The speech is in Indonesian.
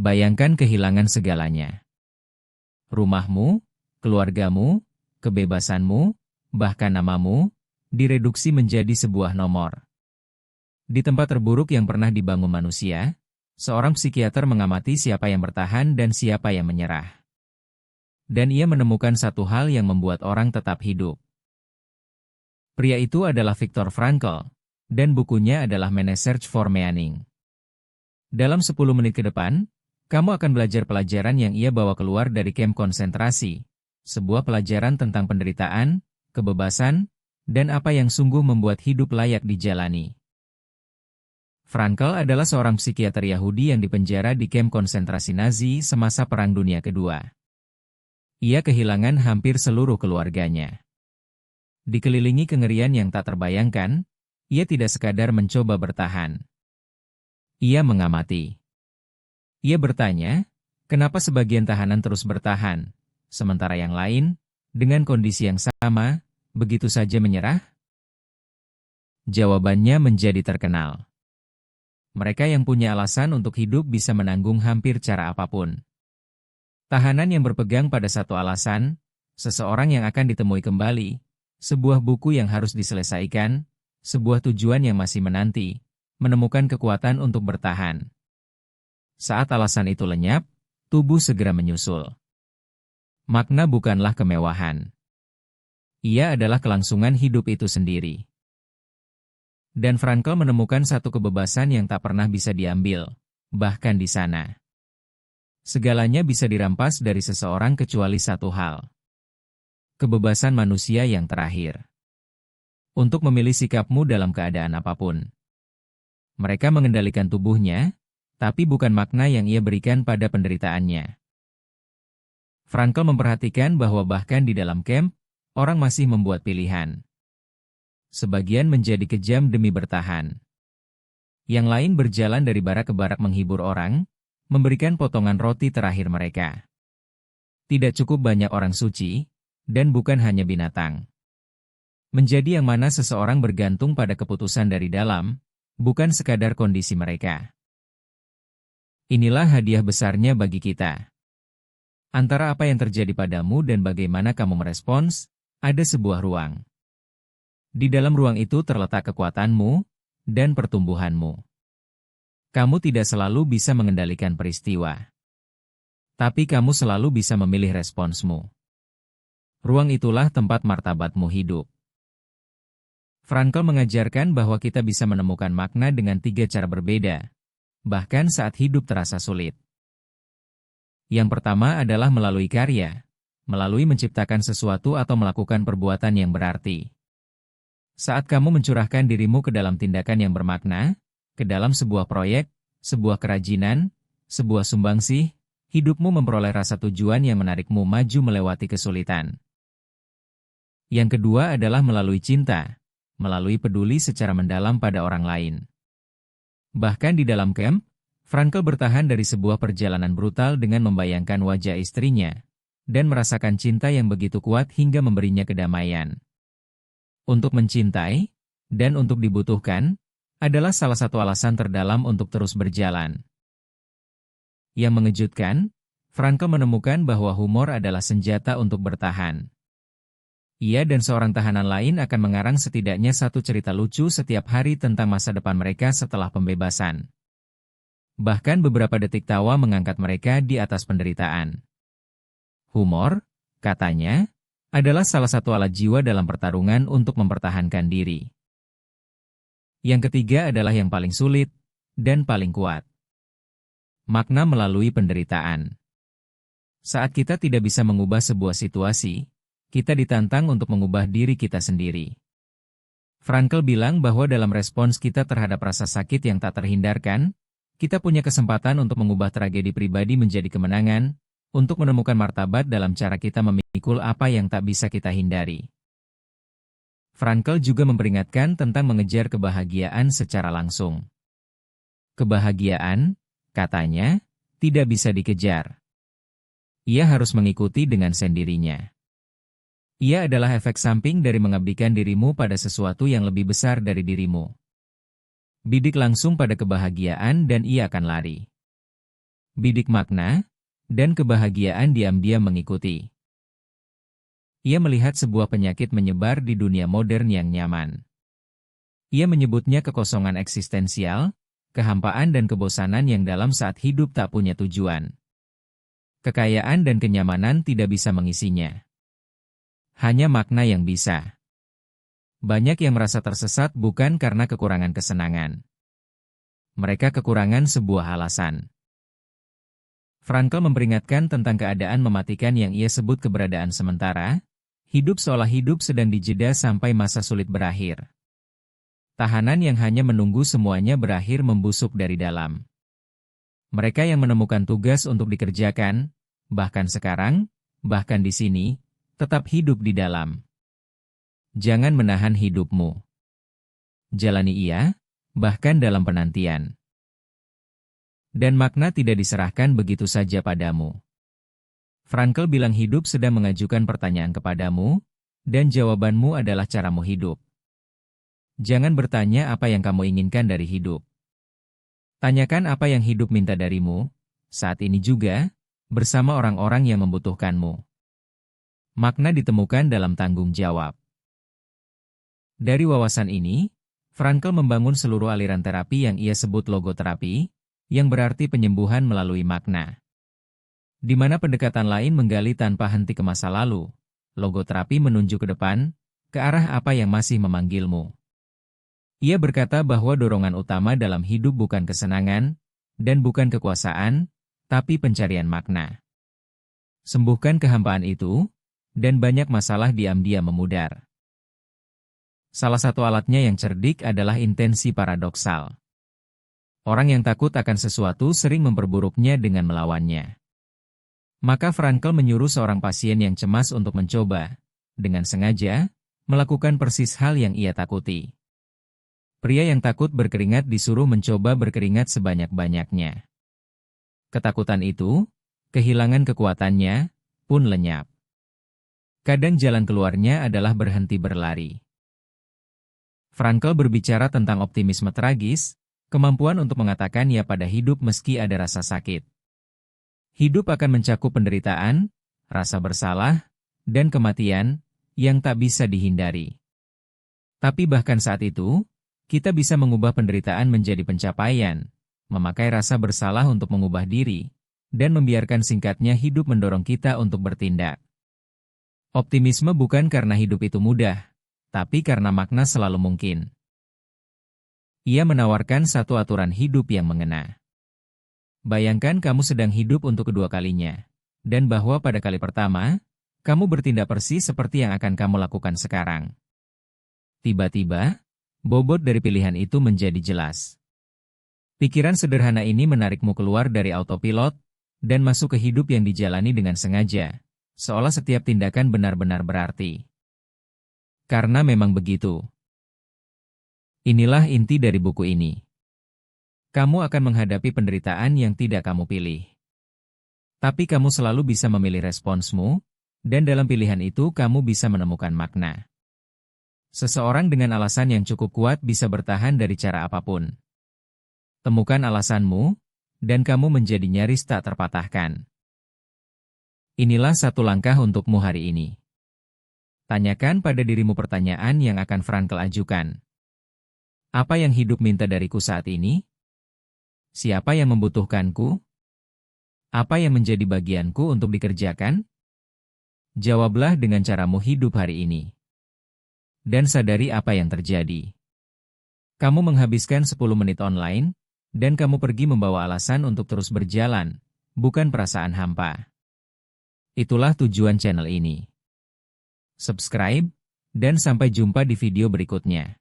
Bayangkan kehilangan segalanya. Rumahmu, keluargamu, kebebasanmu, bahkan namamu, direduksi menjadi sebuah nomor. Di tempat terburuk yang pernah dibangun manusia, seorang psikiater mengamati siapa yang bertahan dan siapa yang menyerah. Dan ia menemukan satu hal yang membuat orang tetap hidup. Pria itu adalah Viktor Frankl, dan bukunya adalah Man's Search for Meaning. Dalam 10 menit ke depan, kamu akan belajar pelajaran yang ia bawa keluar dari kamp konsentrasi, sebuah pelajaran tentang penderitaan, kebebasan, dan apa yang sungguh membuat hidup layak dijalani. Frankl adalah seorang psikiater Yahudi yang dipenjara di kamp konsentrasi Nazi semasa Perang Dunia Kedua. Ia kehilangan hampir seluruh keluarganya. Dikelilingi kengerian yang tak terbayangkan, ia tidak sekadar mencoba bertahan. Ia mengamati. Ia bertanya, kenapa sebagian tahanan terus bertahan, sementara yang lain, dengan kondisi yang sama, begitu saja menyerah? Jawabannya menjadi terkenal. Mereka yang punya alasan untuk hidup bisa menanggung hampir cara apapun. Tahanan yang berpegang pada satu alasan, seseorang yang akan ditemui kembali, sebuah buku yang harus diselesaikan, sebuah tujuan yang masih menanti, menemukan kekuatan untuk bertahan. Saat alasan itu lenyap, tubuh segera menyusul. Makna bukanlah kemewahan. Ia adalah kelangsungan hidup itu sendiri. Dan Frankl menemukan satu kebebasan yang tak pernah bisa diambil, bahkan di sana. Segalanya bisa dirampas dari seseorang kecuali satu hal. Kebebasan manusia yang terakhir. Untuk memilih sikapmu dalam keadaan apapun. Mereka mengendalikan tubuhnya, tapi bukan makna yang ia berikan pada penderitaannya. Frankl memperhatikan bahwa bahkan di dalam kamp, orang masih membuat pilihan. Sebagian menjadi kejam demi bertahan. Yang lain berjalan dari barak ke barak menghibur orang, memberikan potongan roti terakhir mereka. Tidak cukup banyak orang suci, dan bukan hanya binatang. Menjadi yang mana seseorang bergantung pada keputusan dari dalam, bukan sekadar kondisi mereka. Inilah hadiah besarnya bagi kita. Antara apa yang terjadi padamu dan bagaimana kamu merespons, ada sebuah ruang. Di dalam ruang itu terletak kekuatanmu dan pertumbuhanmu. Kamu tidak selalu bisa mengendalikan peristiwa. Tapi kamu selalu bisa memilih responsmu. Ruang itulah tempat martabatmu hidup. Frankl mengajarkan bahwa kita bisa menemukan makna dengan 3 cara berbeda, bahkan saat hidup terasa sulit. Yang pertama adalah melalui karya, melalui menciptakan sesuatu atau melakukan perbuatan yang berarti. Saat kamu mencurahkan dirimu ke dalam tindakan yang bermakna, ke dalam sebuah proyek, sebuah kerajinan, sebuah sumbangsih, hidupmu memperoleh rasa tujuan yang menarikmu maju melewati kesulitan. Yang kedua adalah melalui cinta, melalui peduli secara mendalam pada orang lain. Bahkan di dalam kamp, Frankl bertahan dari sebuah perjalanan brutal dengan membayangkan wajah istrinya, dan merasakan cinta yang begitu kuat hingga memberinya kedamaian. Untuk mencintai, dan untuk dibutuhkan, adalah salah satu alasan terdalam untuk terus berjalan. Yang mengejutkan, Frankl menemukan bahwa humor adalah senjata untuk bertahan. Ia dan seorang tahanan lain akan mengarang setidaknya satu cerita lucu setiap hari tentang masa depan mereka setelah pembebasan. Bahkan beberapa detik tawa mengangkat mereka di atas penderitaan. Humor, katanya, adalah salah satu alat jiwa dalam pertarungan untuk mempertahankan diri. Yang ketiga adalah yang paling sulit, dan paling kuat. Makna melalui penderitaan. Saat kita tidak bisa mengubah sebuah situasi, kita ditantang untuk mengubah diri kita sendiri. Frankl bilang bahwa dalam respons kita terhadap rasa sakit yang tak terhindarkan, kita punya kesempatan untuk mengubah tragedi pribadi menjadi kemenangan, untuk menemukan martabat dalam cara kita memikul apa yang tak bisa kita hindari. Frankl juga memperingatkan tentang mengejar kebahagiaan secara langsung. Kebahagiaan, katanya, tidak bisa dikejar. Ia harus mengikuti dengan sendirinya. Ia adalah efek samping dari mengabdikan dirimu pada sesuatu yang lebih besar dari dirimu. Bidik langsung pada kebahagiaan dan ia akan lari. bidik makna, dan kebahagiaan diam-diam mengikuti. Ia melihat sebuah penyakit menyebar di dunia modern yang nyaman. Ia menyebutnya kekosongan eksistensial, kehampaan dan kebosanan yang dalam saat hidup tak punya tujuan. Kekayaan dan kenyamanan tidak bisa mengisinya. Hanya makna yang bisa. Banyak yang merasa tersesat bukan karena kekurangan kesenangan. Mereka kekurangan sebuah alasan. Frankl memperingatkan tentang keadaan mematikan yang ia sebut keberadaan sementara, hidup seolah hidup sedang dijeda sampai masa sulit berakhir. Tahanan yang hanya menunggu semuanya berakhir membusuk dari dalam. Mereka yang menemukan tugas untuk dikerjakan, bahkan sekarang, bahkan di sini, tetap hidup di dalam. Jangan menahan hidupmu. Jalani ia, bahkan dalam penantian. Dan makna tidak diserahkan begitu saja padamu. Frankl bilang hidup sedang mengajukan pertanyaan kepadamu, dan jawabanmu adalah caramu hidup. Jangan bertanya apa yang kamu inginkan dari hidup. Tanyakan apa yang hidup minta darimu, saat ini juga, bersama orang-orang yang membutuhkanmu. Makna ditemukan dalam tanggung jawab. Dari wawasan ini, Frankl membangun seluruh aliran terapi yang ia sebut logoterapi, yang berarti penyembuhan melalui makna. Di mana pendekatan lain menggali tanpa henti ke masa lalu, logoterapi menunjuk ke depan, ke arah apa yang masih memanggilmu. Ia berkata bahwa dorongan utama dalam hidup bukan kesenangan, dan bukan kekuasaan, tapi pencarian makna. Sembuhkan kehampaan itu, dan banyak masalah diam-diam memudar. Salah satu alatnya yang cerdik adalah intensi paradoksal. Orang yang takut akan sesuatu sering memperburuknya dengan melawannya. Maka Frankl menyuruh seorang pasien yang cemas untuk mencoba, dengan sengaja, melakukan persis hal yang ia takuti. Pria yang takut berkeringat disuruh mencoba berkeringat sebanyak-banyaknya. Ketakutan itu, kehilangan kekuatannya, pun lenyap. Kadang jalan keluarnya adalah berhenti berlari. Frankl berbicara tentang optimisme tragis, kemampuan untuk mengatakan ya pada hidup meski ada rasa sakit. Hidup akan mencakup penderitaan, rasa bersalah, dan kematian, yang tak bisa dihindari. Tapi bahkan saat itu, kita bisa mengubah penderitaan menjadi pencapaian, memakai rasa bersalah untuk mengubah diri, dan membiarkan singkatnya hidup mendorong kita untuk bertindak. Optimisme bukan karena hidup itu mudah, tapi karena makna selalu mungkin. Ia menawarkan satu aturan hidup yang mengena. Bayangkan kamu sedang hidup untuk kedua kalinya, dan bahwa pada kali pertama, kamu bertindak persis seperti yang akan kamu lakukan sekarang. Tiba-tiba, bobot dari pilihan itu menjadi jelas. Pikiran sederhana ini menarikmu keluar dari autopilot, dan masuk ke hidup yang dijalani dengan sengaja, seolah setiap tindakan benar-benar berarti. Karena memang begitu. Inilah inti dari buku ini. Kamu akan menghadapi penderitaan yang tidak kamu pilih. Tapi kamu selalu bisa memilih responsmu, dan dalam pilihan itu kamu bisa menemukan makna. Seseorang dengan alasan yang cukup kuat bisa bertahan dari cara apapun. Temukan alasanmu, dan kamu menjadi nyaris tak terpatahkan. Inilah satu langkah untukmu hari ini. Tanyakan pada dirimu pertanyaan yang akan Frankl ajukan. Apa yang hidup minta dariku saat ini? Siapa yang membutuhkanku? Apa yang menjadi bagianku untuk dikerjakan? Jawablah dengan caramu hidup hari ini. Dan sadari apa yang terjadi. Kamu menghabiskan 10 menit online, dan kamu pergi membawa alasan untuk terus berjalan, bukan perasaan hampa. Itulah tujuan channel ini. Subscribe, dan sampai jumpa di video berikutnya.